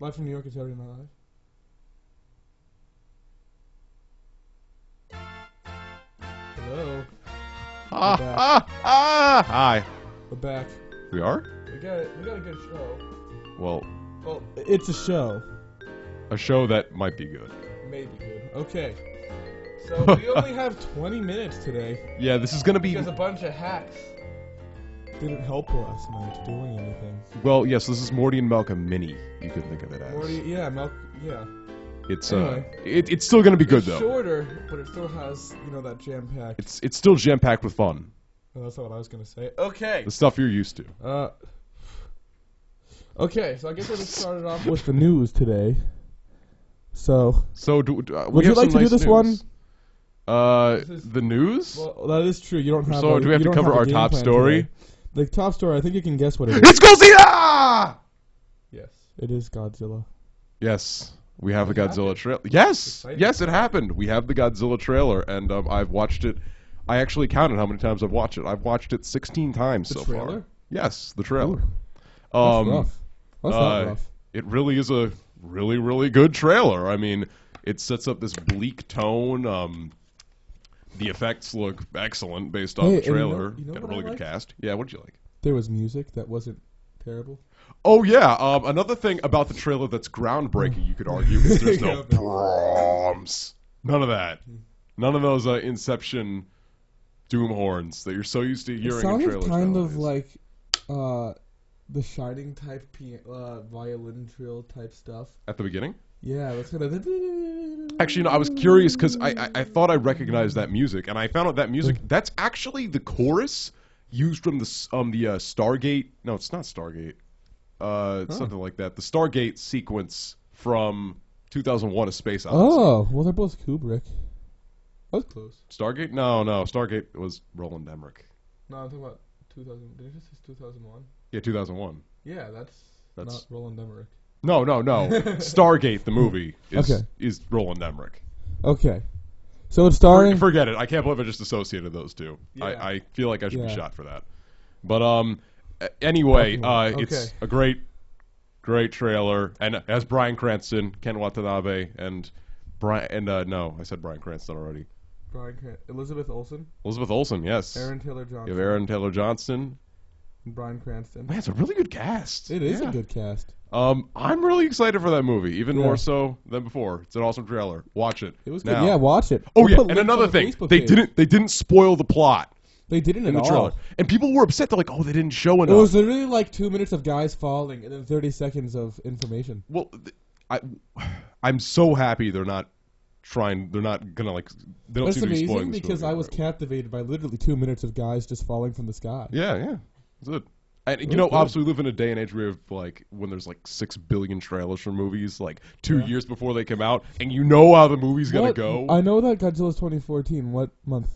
Live from New York, it's Saturday Night Live. Hello. Hi. We're back. We are? We got a good show. Well, it's a show. a show that might be good. Maybe good. Okay. So we only have 20 minutes today. Yeah, this is gonna be. Because a bunch of hacks didn't help last night doing anything. Well, yes, this is Mordi and Melka mini. You could think of it as. Mordi, yeah, yeah. It's anyway, it's still gonna be good though. It's shorter, but it still has that jam packed. It's still jam packed with fun. Oh, that's not what I was gonna say. Okay. The stuff you're used to. Okay, so I guess I'll just start it off with the news today. So would you like to do this one? The news? Well, that is true. You don't have. So do we have to cover our top story? Today. The top story, I think you can guess what it is. It's Godzilla! Yes, it is Godzilla. Yes, we have the Godzilla trailer. Yes, it happened. We have the Godzilla trailer, and I've watched it. I actually counted how many times I've watched it. I've watched it 16 times so far. Yes, the trailer. Ooh, that's rough. That's not rough. It really is a really, really good trailer. I mean, it sets up this bleak tone. The effects look excellent based on the trailer. You know Got a really good cast. Yeah, what did you like? There was music that wasn't terrible. Oh, yeah. Another thing about the trailer that's groundbreaking, you could argue, is there's no drums. None of that. None of those Inception doom horns that you're so used to hearing in trailers. It sounded kind of like the Shining type violin drill type stuff. At the beginning? Yeah, that's kind of... Actually, I was curious because I thought I recognized that music, and I found out that music, that's actually the chorus used from the Stargate. No, it's not Stargate. It's something like that. The Stargate sequence from 2001: A Space Odyssey. Oh, well, they're both Kubrick. That was close. Stargate? No. Stargate was Roland Emmerich. No, I'm talking about 2000. Did you just say 2001? Yeah, 2001. Yeah, that's not Roland Emmerich. No. Stargate, the movie, is Roland Emmerich. Okay. So it's starring... Forget it. I can't believe I just associated those two. Yeah. I feel like I should be shot for that. But anyway, it's a great trailer, and it has Bryan Cranston, Ken Watanabe, and no, I said Bryan Cranston already. Elizabeth Olsen. Elizabeth Olsen, yes. Aaron Taylor Johnson. You have Aaron Taylor Johnson. And Bryan Cranston. Man, it's a really good cast. It is a good cast. I'm really excited for that movie, even more so than before. It's an awesome trailer. Watch it. It was good. Yeah, watch it. Oh, yeah, and another thing. They didn't spoil the plot. They didn't in the trailer. And people were upset. They're like, oh, they didn't show enough. It was literally like 2 minutes of guys falling and then 30 seconds of information. Well, I'm so happy they're not trying. They're not gonna they don't seem to be spoiling this because movie, I was captivated by literally 2 minutes of guys just falling from the sky. Yeah, it's good. And obviously we live in a day and age where when there's 6 billion trailers for movies 2 years before they come out, and you know how the movie's gonna go. I know that Godzilla's 2014. What month?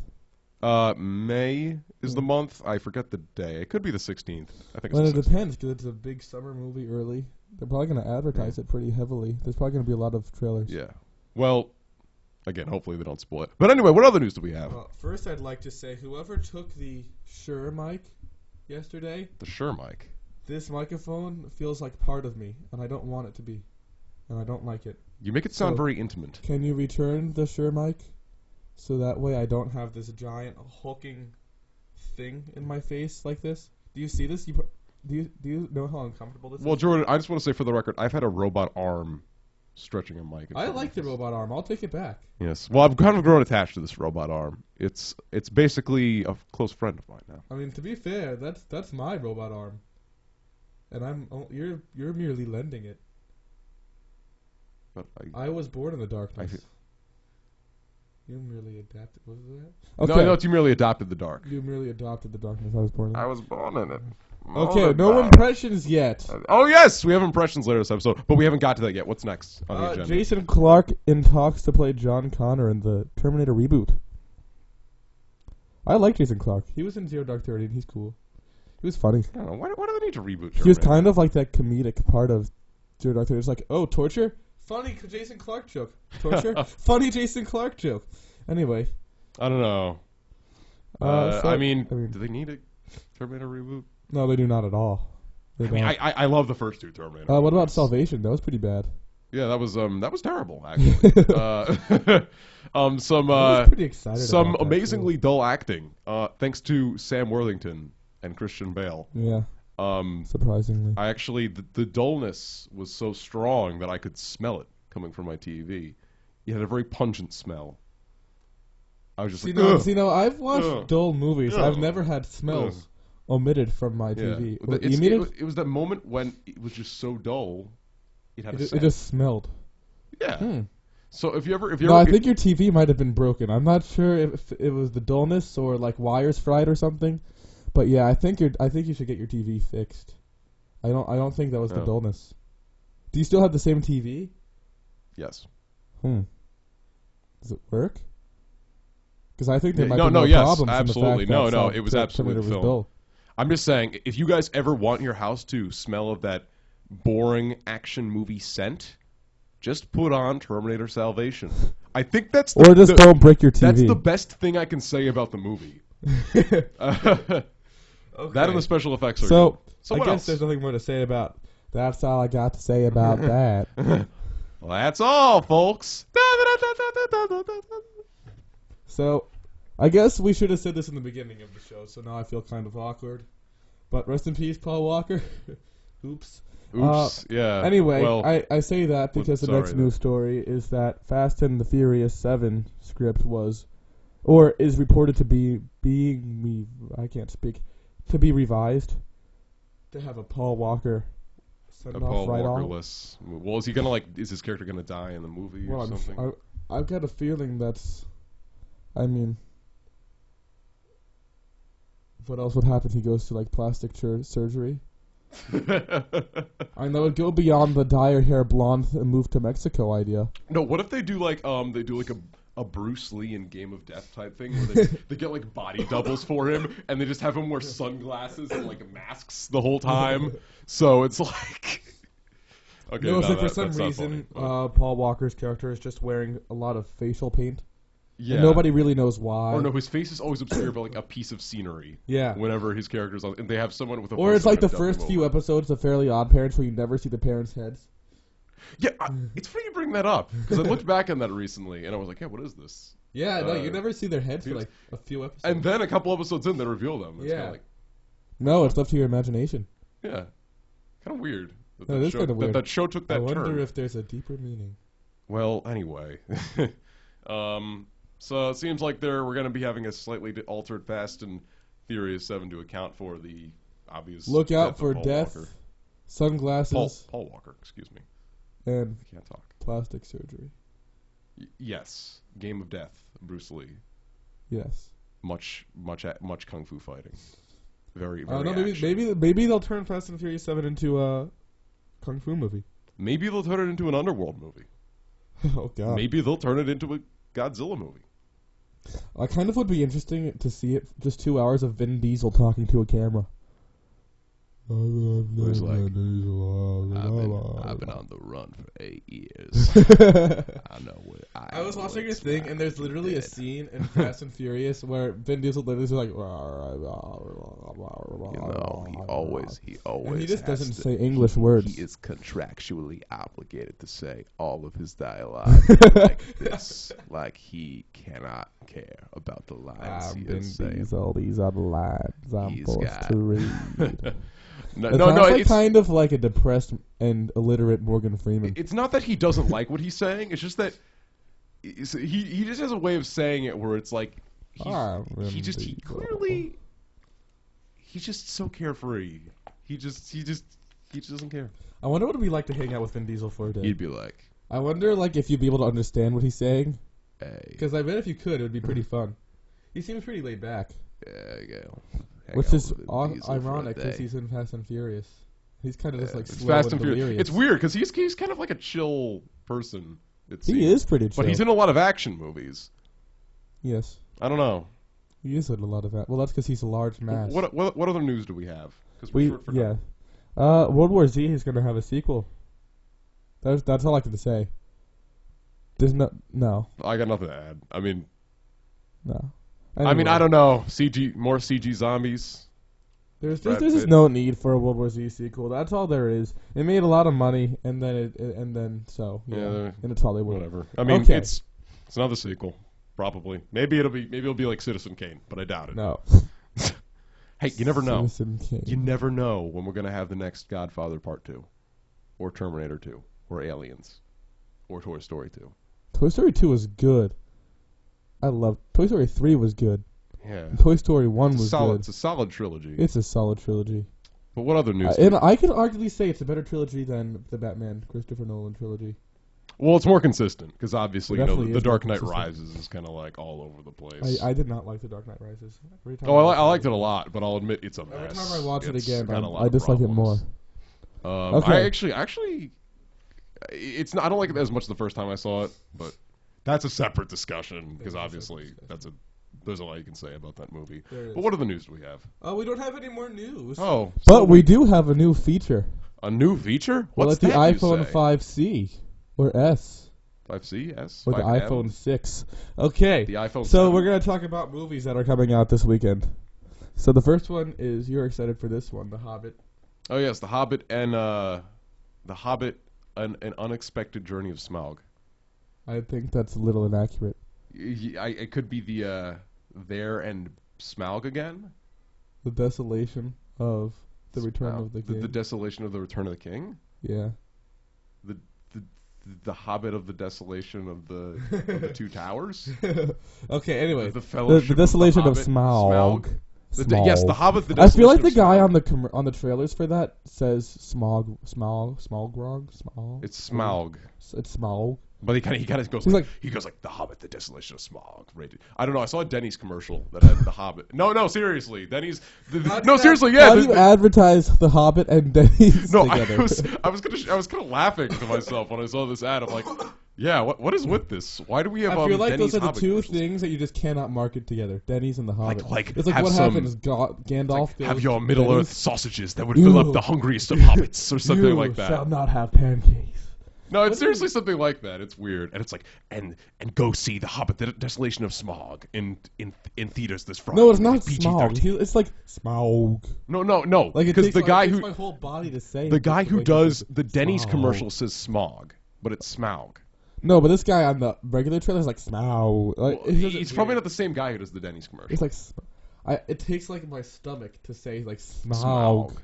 May is the month. I forget the day. It could be the 16th. I think. Well, it depends because it's a big summer movie early. They're probably gonna advertise it pretty heavily. There's probably gonna be a lot of trailers. Yeah. Well, again, hopefully they don't spoil it. But anyway, what other news do we have? Well, first I'd like to say whoever took the Shure mic yesterday. The Shure mic. This microphone feels like part of me, and I don't want it to be, and I don't like it. You make it sound very intimate. Can you return the Shure mic, so that way I don't have this giant hulking thing in my face like this? Do you see this? Do you know how uncomfortable this is? Well, Jordan, I just want to say for the record, I've had a robot arm stretching a mic. I like the robot arm. I'll take it back. Yes. Well, I've kind of grown attached to this robot arm. It's basically a close friend of mine now. I mean, to be fair, that's my robot arm, and you're merely lending it. But I was born in the darkness. You merely adapted. What was that? Okay. No, you merely adopted the dark. You merely adopted the darkness. I was born in it. I was born in it. Okay, no impressions yet. Oh, yes, we have impressions later this episode, but we haven't got to that yet. What's next on the agenda? Jason Clarke in talks to play John Connor in the Terminator reboot. I like Jason Clarke. He was in Zero Dark 30, and he's cool. He was funny. I don't know. Why do they need to reboot Terminator? He was kind of like that comedic part of Zero Dark 30. It's like, oh, torture? Funny Jason Clarke joke. Torture? Funny Jason Clarke joke. Anyway. I don't know. I mean, do they need a Terminator reboot? No, they do not at all. They I mean, don't. I love the first two Terminator. What about movies. Salvation? That was pretty bad. Yeah, that was terrible actually. I was pretty excited Some about that, amazingly too. dull acting, thanks to Sam Worthington and Christian Bale. Yeah, surprisingly. I actually the dullness was so strong that I could smell it coming from my TV. It had a very pungent smell. I was just like, ugh, I've watched Ugh. dull movies. Ugh. I've never had smells omitted from my yeah. TV. It was that moment when it was just so dull. It had a It scent. just smelled. Yeah. So if you ever I think your TV might have been broken. I'm not sure if it was the dullness or like wires fried or something. But yeah, I think you should get your TV fixed. I don't think that was the dullness. Do you still have the same TV? Yes. Does it work? Because I think there might be yes, problems. absolutely. In the fact No, that it was absolutely Terminator was film. dull. I'm just saying, if you guys ever want your house to smell of that boring action movie scent, just put on Terminator Salvation. I think that's don't break your TV. That's the best thing I can say about the movie. That and the special effects are good. So I what guess else? there's nothing more to say about. That's all I got to say about that. Well, that's all, folks. So, I guess we should have said this in the beginning of the show, so now I feel kind of awkward. But rest in peace, Paul Walker. Oops. Oops. Yeah. Anyway, well, I say that because the next news story is that Fast and the Furious 7 script is reported to be to be revised to have a Paul Walker send off right on. Walker-less. Well, is he gonna is his character gonna die in the movie or something? I've got a feeling that's. I mean, what else would happen if he goes to like plastic surgery? I know it'd go beyond the dye your hair blonde and move to Mexico idea. No, what if they do like a Bruce Lee in Game of Death type thing where they get like body doubles for him and they just have him wear sunglasses and like masks the whole time. So it's like okay. No, it's like for some reason Paul Walker's character is just wearing a lot of facial paint. Yeah. And nobody really knows why. Or no, his face is always obscured by like a piece of scenery. Yeah. Whenever his character's on, and they have someone with a. Or it's like the first few episodes of Fairly Odd Parents where you never see the parents' heads. Yeah, it's funny you bring that up because I looked back on that recently and I was like, "Yeah, what is this?" Yeah, no, you never see their heads for like a few episodes. And then a couple episodes in, they reveal them. It's yeah. Like, no, it's up to your imagination. Yeah, kind of weird. It is kind of weird. That show took that turn. I wonder if there's a deeper meaning. Well, anyway, so it seems like we're going to be having a slightly altered Fast and Furious 7 to account for the obvious. Look out for Paul death, Walker. sunglasses, Paul Walker, excuse me. And I can't talk. Plastic surgery. Yes, Game of Death, Bruce Lee. Yes. Much kung fu fighting. Very. I don't know. Maybe they'll turn Fast and Furious 7 into a kung fu movie. Maybe they'll turn it into an underworld movie. Oh God. Maybe they'll turn it into a Godzilla movie. I kind of would be interesting to see it. Just 2 hours of Vin Diesel talking to a camera. He's like, I've been on the run for 8 years. I know what I was watching a thing, and there's literally a scene in Fast and Furious where Vin Diesel literally is like, he always. And he just doesn't say English words. He is contractually obligated to say all of his dialogue like this, like he cannot care about the lines he is saying. These are the lines I'm forced to read. No, it's kind of like a depressed and illiterate Morgan Freeman. It's not that he doesn't like what he's saying. It's just that he just has a way of saying it where it's like he's just so carefree. He just doesn't care. I wonder what it'd be like to hang out with Vin Diesel for a day. He'd be like, I wonder if you'd be able to understand what he's saying. Hey. Because I bet if you could, it would be pretty fun. He seems pretty laid back. Yeah. Which is ironic because he's in Fast and Furious. He's kind of just like slow Fast and Furious. delirious. It's weird because he's kind of like a chill person. He is pretty chill. But he's in a lot of action movies. Yes. I don't know. He is in a lot of that. Well, that's because he's a large mass. What other news do we have? World War Z is going to have a sequel. That's all I can say. There's no. I got nothing to add. I mean, no. Anyway. I mean, I don't know. More CG zombies. There's just no need for a World War Z sequel. That's all there is. It made a lot of money, and then and it's Hollywood. Whatever. I mean, it's another sequel, probably. Maybe it'll be like Citizen Kane, but I doubt it. No. Hey, you never know. Citizen Kane. You never know when we're gonna have the next Godfather Part 2, or Terminator 2, or Aliens, or Toy Story 2. Toy Story 2 was good. I loved Toy Story 3 was good. Yeah. And Toy Story 1 was good. It's a solid trilogy. It's a solid trilogy. But what other news? And I can arguably say it's a better trilogy than the Batman Christopher Nolan trilogy. Well, it's more consistent because obviously, the Dark Knight Rises is kind of like all over the place. I did not like the Dark Knight Rises. I liked it a lot, but I'll admit it's a mess. Every time I watch it again, I dislike it more. I actually, it's not. I don't like it as much the first time I saw it, but that's a separate discussion because obviously there's a lot you can say about that movie. But what other news do we have? Oh, we don't have any more news. Oh, but we do have a new feature. A new feature? What's that? The iPhone 5C or S. 5C, S, or the 5M? iPhone 6. Okay. The iPhone. So we're gonna talk about movies that are coming out this weekend. So the first one is you're excited for this one, The Hobbit. Oh yes, The Hobbit and an Unexpected Journey of Smaug. I think that's a little inaccurate. It could be the There and Smaug again. The Desolation of the Return of the King. The Desolation of the Return of the King. Yeah. The Hobbit of the Desolation of the Two Towers. Okay. Anyway, the Desolation of Smaug. Yes, The Hobbit. I feel like the guy on the trailers for that says Smog wrong. It's Smaug. It's Smaug. But he kind of goes. He goes like The Hobbit, The Desolation of Smaug. Rated. I don't know. I saw a Denny's commercial that had The Hobbit. No, seriously, Denny's. Seriously, yeah. How do you advertise The Hobbit and Denny's together? I was kind of laughing to myself when I saw this ad. I'm like, yeah, what is with this? Why do we have? I feel like Denny's those are the two commercials? Things that you just cannot market together: Denny's and The Hobbit. It's like what happens? Gandalf goes have your Middle-earth sausages that would fill up the hungriest of hobbits, or something like that. You shall not have pancakes. No, it's seriously something like that. It's weird, and it's like, and go see The Hobbit, The Desolation of Smaug in theaters this Friday. No, it's not Smaug. It's like Smaug. No. Like because the guy who my whole body to say the guy who does the Denny's commercial says Smaug, but it's Smaug. No, but this guy on the regular trailer is like Smaug. Like, he's probably not the same guy who does the Denny's commercial. It's like it takes like my stomach to say like Smaug.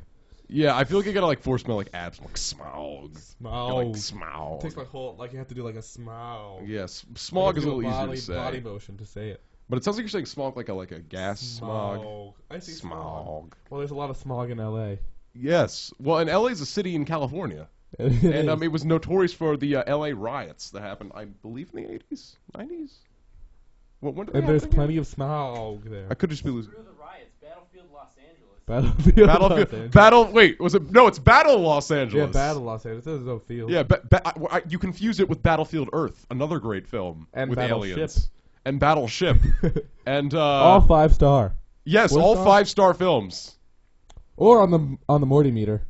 Yeah, I feel like you gotta like force my like abs like Smaug. Smaug. Like Smaug. It takes my whole you have to do like a Smaug. Yes, Smaug is a little easier to say. Body motion to say it. But it sounds like you're saying Smaug like a gas smog. I see Smaug. Well, there's a lot of smog in L.A. Yes. Well, and L.A. is a city in California. And it was notorious for the L.A. riots that happened, I believe, in the 80s, 90s. When did they happen there's again? plenty of smog there. I could just be losing. Screw the riots. Battlefield Los Angeles. Wait, was it? No, it's Battle Los Angeles. Yeah, Battle Los Angeles. There's no field. Yeah, you confuse it with Battlefield Earth, another great film with aliens. And Battleship. And all 5-star. Yes, all 5-star films. Or on the Mordi meter.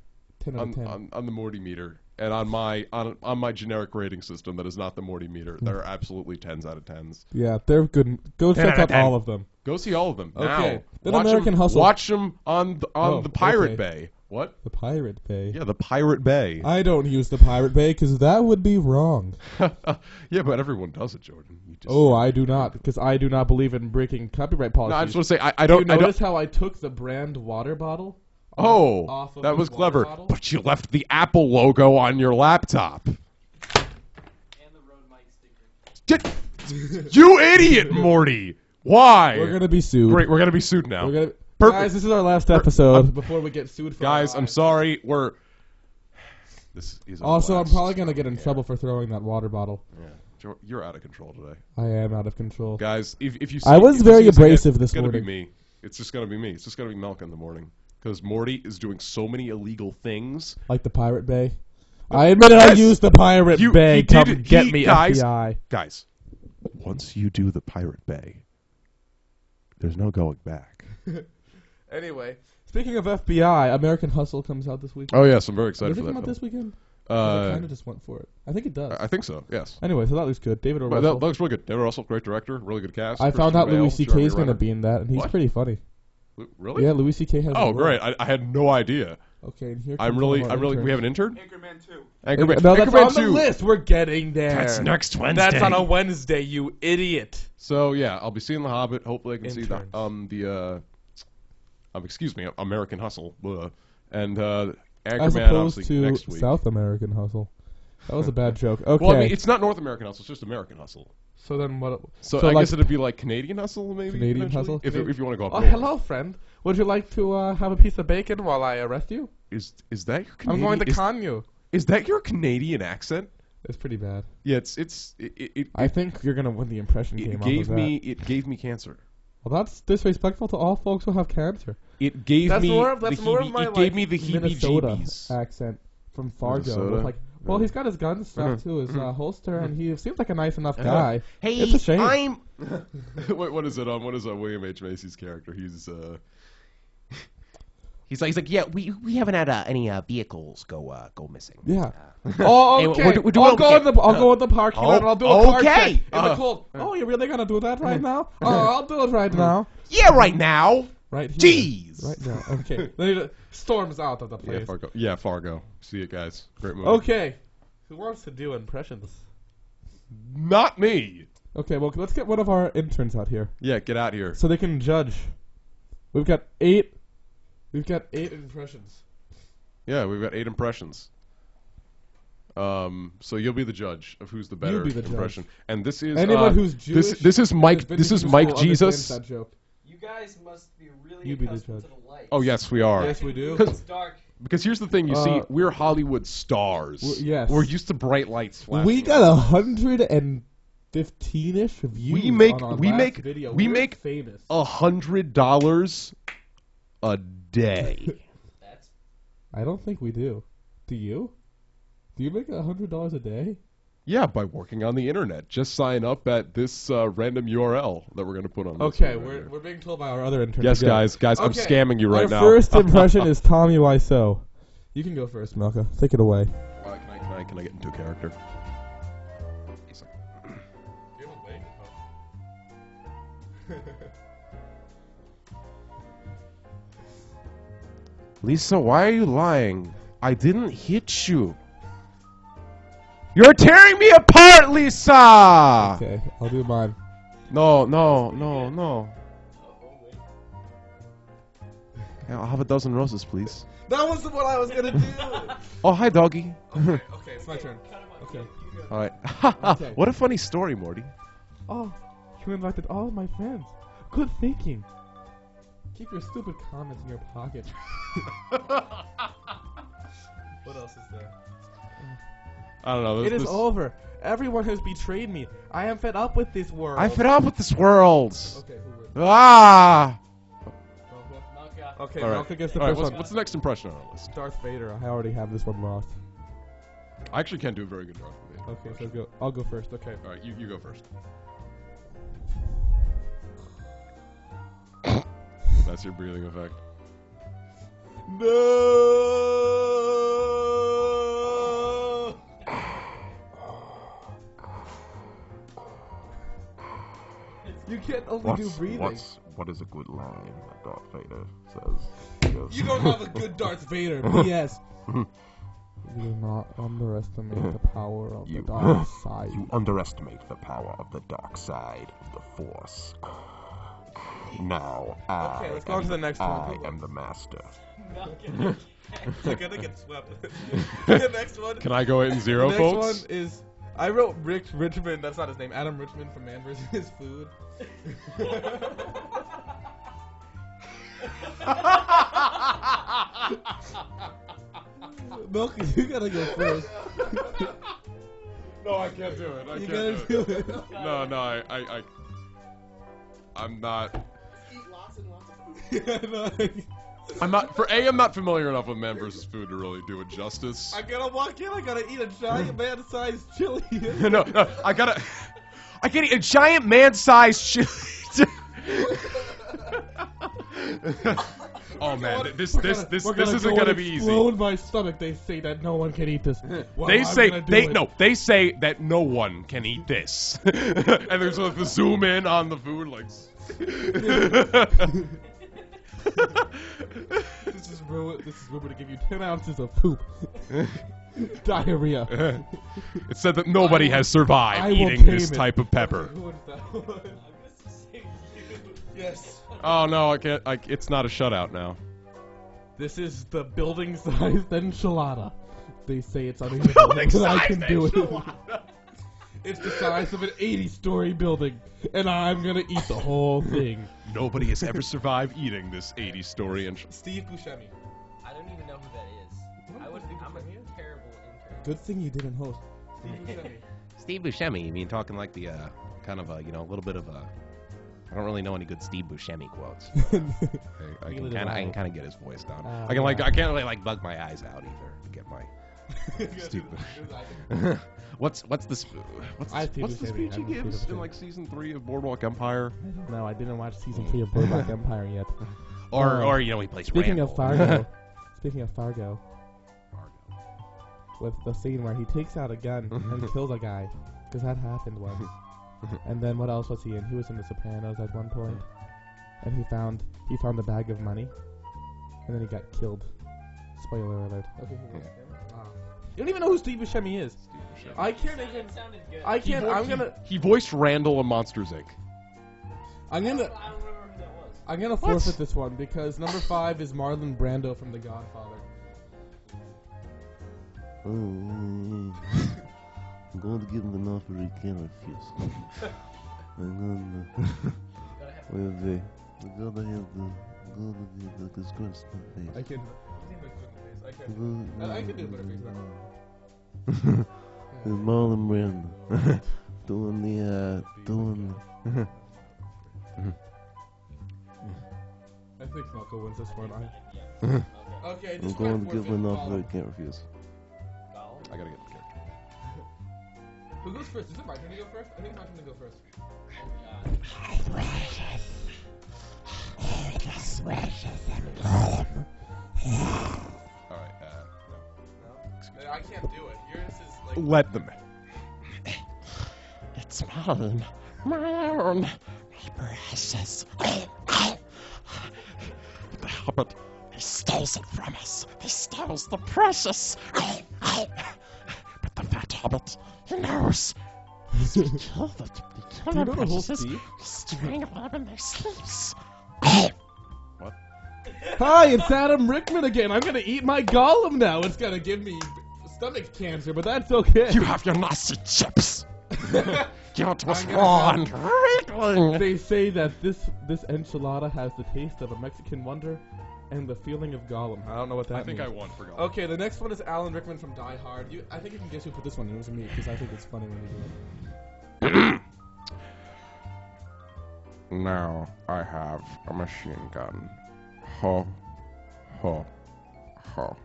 10 out of 10. On the Mordi meter. And on my generic rating system that is not the Mordi meter, they're absolutely 10s out of 10s. Yeah, they're good. Go check out all of them. Go see all of them. Okay. Now. Then American Hustle. Watch them on the Pirate Bay. What? The Pirate Bay. Yeah, the Pirate Bay. I don't use the Pirate Bay because that would be wrong. Yeah, but everyone does it, Jordan. I do not, because I do not believe in breaking copyright policies. No, I just want to say I don't. Do you notice how I took the brand water bottle? Off of that was clever. Bottle? But you left the Apple logo on your laptop. And the Rode mic sticker. You idiot, Morty! Why? We're gonna be sued. Great, we're gonna be sued now. Perfect. Guys, this is our last episode before we get sued for Guys, I'm sorry. This is also, I'm probably gonna get in trouble for throwing that water bottle. Yeah, you're out of control today. I am out of control. Guys, if you see, I was very abrasive this morning. It's gonna be me. It's just gonna be me. It's just gonna be Melka in the morning. Because Morty is doing so many illegal things. Like the Pirate Bay? I admit I used the Pirate Bay. Come get me, FBI. Guys, once you do the Pirate Bay, there's no going back. Anyway, speaking of FBI, American Hustle comes out this weekend. Oh, yes, I'm very excited for that. Does it come out this weekend? I kind of just went for it. I think it does. I think so, yes. Anyway, so that looks good. David Russell. That looks really good. David Russell, great director, really good cast. I found out Louis C.K. is going to be in that, and he's pretty funny. Really? Yeah, Louis C.K. has. Oh, a great! I had no idea. Okay, and here. I'm comes one really. of our We have an interns. intern. Anchorman 2. Anchorman. No, that's Anchorman on the 2. list. We're getting there. That's next Wednesday. That's on a Wednesday, you idiot. So yeah, I'll be seeing The Hobbit. Hopefully, I can see Interns. excuse me, American Hustle, and As Anchorman opposed obviously to next week. South American Hustle. That was a bad joke. Okay. Well, I mean, it's not North American Hustle; it's just American Hustle. So then what? So I like, guess it'd be like Canadian Hustle, maybe. Canadian eventually? Hustle? If you want to go up Oh, north. hello, friend. Would you like to have a piece of bacon while I arrest you? Is that your I'm Canadian? going to con you. Is that your Canadian accent? It's pretty bad. Yeah, I think you're gonna win the impression game. It gave me cancer. Well, that's disrespectful to all folks who have cancer. It gave That's me more the of my it gave me the Minnesota heebie-jeebies. accent from Fargo. Minnesota? With like, well, he's got his gun strapped to his holster, and he seems like a nice enough guy. Hey, it's a shame. I'm. What is it? What is William H Macy's character? He's like, yeah, we haven't had any vehicles go missing. Yeah. Oh, Hey, okay. we're doing okay. I'll go in the parking lot and I'll do a car okay. check in the cold. Oh, you're really gonna do that right now? Oh, I'll do it right now. Yeah, right now. Right here. Jeez. Right now. Okay. Then he storms out of the place. Fargo. See it, guys. Great movie. Okay. Who wants to do impressions? Not me. Okay, well, let's get one of our interns out here Yeah, get out here. so they can judge. We've got 8 impressions. Yeah, we've got 8 impressions. So you'll be the judge of who's the better You'll be the impression. judge. And this is Anyone who's Jewish. this is Mike. and has This been is to Mike school understands Jesus. that joke. You guys must be really You be the accustomed judge. to the light. Oh yes, we are. Yes, we do. It's dark. Because here's the thing, you see, we're Hollywood stars. Yes. We're used to bright lights flashing. We got 115-ish views. We make- on our we last make- video. we We're make famous. $100 a day. That's I don't think we do. Do you? Do you make $100 a day? Yeah, by working on the internet. Just sign up at this random URL that we're going to put on. This Okay, one right we're being told by our other intern. Yes, to go. guys, I'm Okay, scamming you right our now. first impression is Tommy Wiseau. You can go first, Melka. Take it away. Can I get into character? Lisa, why are you lying? I didn't hit you. You're tearing me apart, Lisa! Okay, I'll do mine. No. oh, wait. Yeah, I'll have a dozen roses, please. That was what I was gonna do. Oh, hi, doggy. Okay, it's my turn. Cut him off. Okay. You go. All right. Okay. What a funny story, Morty. Oh, you invited all of my friends. Good thinking. Keep your stupid comments in your pocket. What else is there? I don't know. It is over. Everyone has betrayed me. I am fed up with this world. I'm fed up with this world. Okay, who wins? Ah! Melka. Okay, All right. Malka gets the All right, first what's one. the next impression on our list? Darth Vader. I already have this one lost. I actually can't do a very good Darth Vader. Okay, so go. I'll go first. Okay. All right, you go first. That's your breathing effect. No. You can't only do breathing. What is a good line that Darth Vader says? He goes, You don't have a good Darth Vader. P.S. You do not underestimate the power of the dark side. You underestimate the power of the dark side of the Force. Now Okay, let's go on to the next one. I am the master. Melka. I'm gonna get swept. The next one. Can I go in zero, the next folks? one is I wrote Rick Richmond. That's not his name. Adam Richmond from Man vs. Food. Milky, you gotta go first. No, I can't do it. You gotta do it. No, I'm not. Eat lots and lots of food. Yeah, no, I'm not familiar enough with Man vs. Food to really do it justice. I gotta walk in. I gotta eat a giant man-sized chili. no, I gotta eat a giant man-sized chili. Oh man, this isn't gonna be easy. Explode my stomach. They say that no one can eat this. Well, They I'm say gonna do it. they say that no one can eat this, and there's like the zoom in on the food, like. This is rumored to give you 10 ounces of poop. Diarrhea. It said that nobody has I survived will eating tame this it. type of pepper. Who is that one? Yes. Oh no, I can't. It's not a shutout now. This is the building-sized enchilada. They say it's uneatable, but I can do it. It's the size of an 80-story building, and I'm gonna eat the whole thing. Nobody has ever survived eating this 80-story Steve Buscemi. I don't even know who that is. I'm a terrible intern. Good thing you didn't host. Steve Buscemi. Steve Buscemi, you mean talking like the, kind of a, you know, a little bit of a... I don't really know any good Steve Buscemi quotes. I can kind of get his voice down. I can't really like bug my eyes out either to get my stupid. What's the speech he gives in like season 3 of Boardwalk Empire? No, I didn't watch season 3 of Boardwalk Empire yet. Or you know, he plays Randall. Speaking of Fargo, with the scene where he takes out a gun and kills a guy, because that happened once. And then what else was he in? He was in The Sopranos at one point, and he found a bag of money, and then he got killed. Spoiler alert. Okay. You don't even know who Steve Buscemi is. I can't even. I can't. I'm gonna. He voiced Randall in Monsters Inc. I'm gonna. I don't remember who that was. I'm gonna forfeit this one because number 5 is Marlon Brando from The Godfather. I'm going to give him an offer he can't refuse. I'm going to... We gotta have the disgrace face. I can do better face now. It's Marlon Brando. doing I think Melka wins this one. Okay, I'm going to give him an offer he can't refuse. I gotta get the character. Who goes first? Is it my turn to go first? I think it's my turn to go first. Alright, No, I can't do it. Yours is like... let them. It's Marlon. Marlon. My precious. The Hobbit, he steals it from us. He steals the precious. But the fat Hobbit, he knows. He's gonna kill the Do you know the whole Steve? Strangle them in their sleeps. What? Hi, it's Adam Rickman again. I'm gonna eat my Gollum now. It's gonna give me stomach cancer, but that's okay. You have your nasty chips. Give it to us raw and wriggling. They say that this enchilada has the taste of a Mexican wonder and the feeling of Gollum. I don't know what that means. I think I won for Gollum. Okay, the next one is Alan Rickman from Die Hard. I think you can guess who put this one in. It was me, because I think it's funny when you do it. Now I have a machine gun. Ho, ho, ho.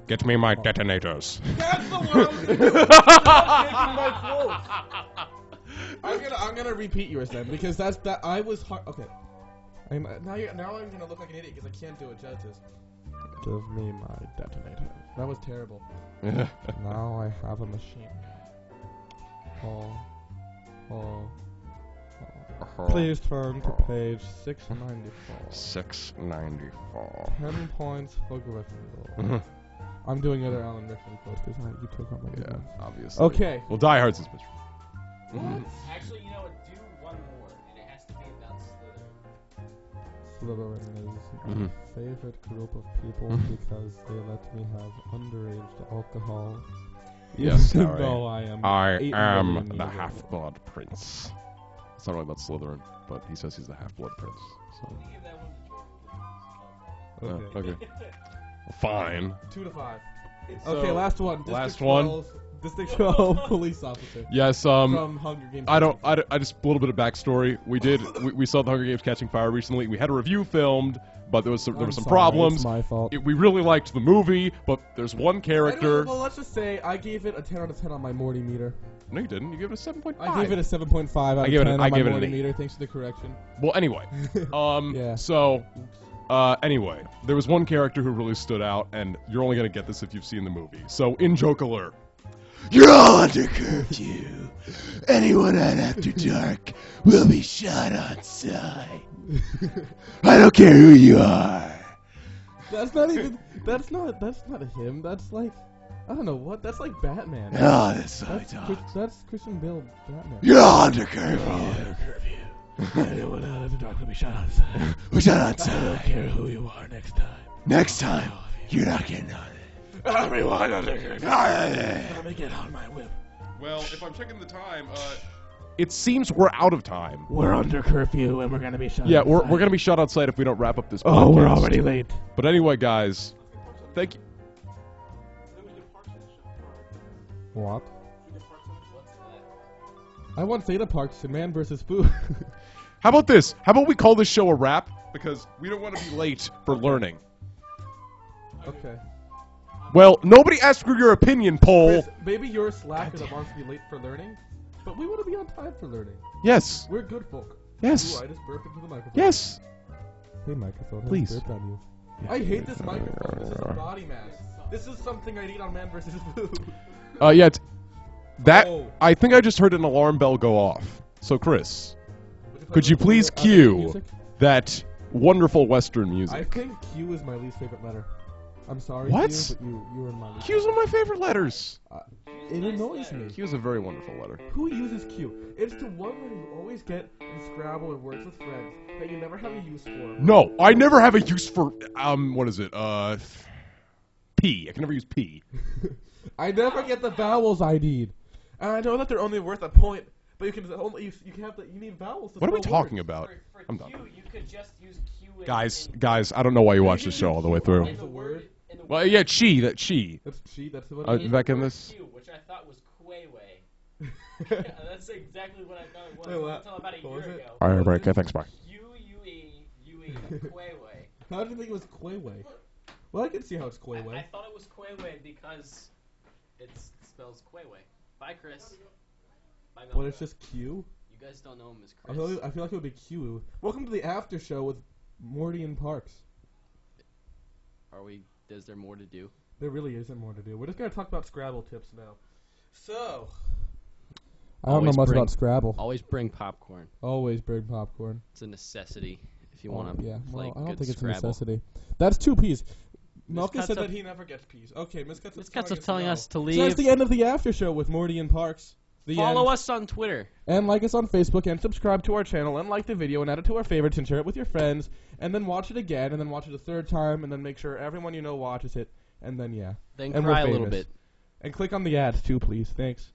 Get me my detonators. That's the one I was gonna do. My quote. I'm gonna repeat yours then, because I was hard. Okay. Now I'm gonna look like an idiot because I can't do it justice. Give me my detonator. That was terrible. Now I have a machine. Please turn to page 694. 694. 10 points for Gryffindor. I'm doing other Alan Rickman quotes because you took on my good ones. Obviously. Okay. Well, Die Hard's his bitch. Actually, you know what? Do one more, and it has to be about Slytherin. Slytherin is my favorite group of people because they let me have underage alcohol. Yes, Even Harry. though I am the half-blood prince. It's not really about Slytherin, but he says he's the half-blood prince. So. Can you give that one to Jordan? Okay. Okay. Fine. 2 to 5. So, Okay, last one. last one. District 12 police officer. Yes. From Hunger Games. I just a little bit of backstory. We saw the Hunger Games Catching Fire recently. We had a review filmed, but there were some problems. It's my fault. We really liked the movie, but there's one character. Well, let's just say I gave it a 10 out of 10 on my Morty meter. No, you didn't. You gave it a 7.5. I gave it a 7.5 out of 10 on my Morty meter. Thanks for the correction. Well, anyway. Yeah. So, anyway, there was one character who really stood out, and you're only gonna get this if you've seen the movie. So, in joke alert. You're under curfew. Anyone out after dark will be shot on sight. I don't care who you are. That's not even. That's not him. That's like, I don't know what. That's like Batman. Oh, that's how I talk. That's Christian Bale Batman. You're under curfew. Anyone out after dark will be shot on sight. We're shot on I don't sight. care who you are next time. Next time, you're not getting on it. Everyone under curfew. Let me get on my whip. Well, if I'm checking the time, it seems we're out of time. We're under curfew and we're gonna be shot. Yeah, we're gonna be shut outside if we don't wrap up this podcast. Oh, we're already late. But anyway, guys, thank you. What? I want Theta Parks in Man vs. Foo. How about this? How about we call this show a wrap? Because we don't want to be late for learning. Okay. Well, nobody asked for your opinion, Paul. Chris, maybe you're a slacker that wants to be late for learning, but we want to be on time for learning. Yes. We're good folk. Yes. Ooh, I just burped into the microphone. Yes. Hey, microphone. I Please. just burped on you. I hate this microphone. This is a body mask. This is something I need on Man vs. Foo. Yeah. That Oh. I think I just heard an alarm bell go off. So, Chris, could you please cue music? that wonderful Western music? I think Q is my least favorite letter. I'm sorry, What? Q, but you were in my least Q's one of my favorite letters. It annoys me. Q is a very wonderful letter. Who uses Q? It's the one that you always get in Scrabble or Words with Friends that you never have a use for. No, I never have a use for what is it? P. I can never use P. I never get the vowels I need. And I know that they're only worth a point, but you can only you need vowels. To What are we spell talking words. about? For I'm Q, done. you could just use Q in, Guys, I don't know why you watch this show all the way through. in the word. In the Well, yeah, chi. That's That's the one. in back the in word this. Q, which I thought was Quayway. Yeah, that's exactly what I thought it was Wait, what? until about a What year was it? ago. All right, break. Okay, thanks. Bye. Q-U-E, Quayway. How did you think it was Quayway? Well, I can see how it's I Quayway. thought it was Quayway because it spells Quayway. Bye, Chris. Bye, Melka. But it's just Q. You guys don't know him as I Chris. feel like it would be Q. Welcome to the after show with Mordi and Parks. Is there more to do? There really isn't more to do. We're just gonna talk about Scrabble tips now. So, I don't know Always much bring- about Scrabble. Always bring popcorn. Always bring popcorn. It's a necessity if you want to Yeah, play well, I don't good think it's a Scrabble. necessity. That's 2 P's. Melka said Katsup- that he never gets P's. Okay, Miss Katsup's Miss Katsup's telling us to leave. So that's the end of the after show with Mordi and Parks. The Follow end. us on Twitter. And like us on Facebook and subscribe to our channel and like the video and add it to our favorites and share it with your friends and then watch it again and then watch it a third time and then make sure everyone you know watches it and then yeah. Then And cry we're a little famous. bit. And click on the ads too, please. Thanks.